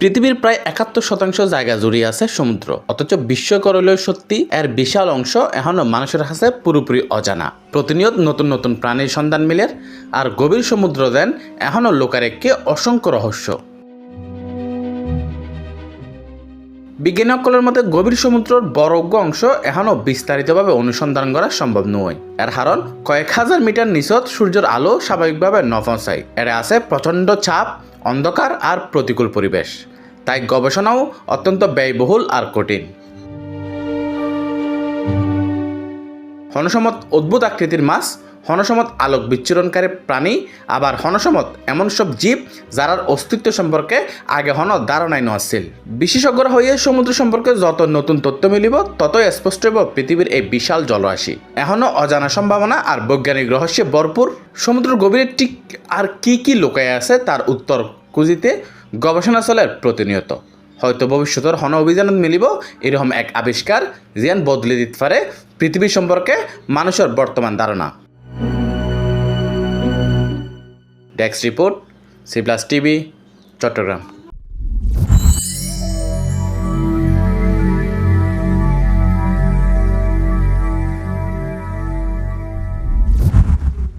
পৃথিবীর প্রায় ৭১% জায়গা জুড়ে আছে সমুদ্র, অথচ বিস্ময়কর হলেও সত্যি এর বিশাল অংশ এখনো মানুষের কাছে পুরোপুরি অজানা। প্রতিনিয়ত নতুন নতুন প্রাণীর সন্ধান মিলে, আর গভীর সমুদ্র দেন এখনো লোকের একটি অসংখ্য রহস্য। বিজ্ঞানীসকলের মতে গভীর সমুদ্রের বড় অংশ এখনও বিস্তারিতভাবে অনুসন্ধান করা সম্ভব নয়। এর কারণ কয়েক হাজার মিটার নিচত সূর্যের আলো স্বাভাবিকভাবে ন পৌঁছায়। এর আছে প্রচণ্ড চাপ, অন্ধকার আর প্রতিকূল পরিবেশ। তাই গবেষণাও অত্যন্ত ব্যয়বহুল আর কঠিন। হনসমত অদ্ভুত আকৃতির মাছ, হনসমত আলোক বিচ্ছুরণকারী প্রাণী, আবার হনসমত এমন সব জীব যার অস্তিত্ব সম্পর্কে আগে ধারণাই নছিল। বিশেষজ্ঞরা হয়ে সমুদ্র সম্পর্কে যত নতুন তথ্য মিলিব ততই স্পষ্ট হইব পৃথিবীর এই বিশাল জলরাশি এখনো অজানা সম্ভাবনা আর বৈজ্ঞানিক রহস্যে ভরপুর। সমুদ্র গভীরে ঠিক আর কি লুকায় আছে তার উত্তর খুঁজিতে গবেষণা চলে প্রতিনিয়ত। হয়তো ভবিষ্যতের হন অভিযানত মিলিব এরকম এক আবিষ্কার যেন বদলে দিতে পারে পৃথিবী সম্পর্কে মানুষের বর্তমান ধারণা। Desk report, C+ TV, Chittagong.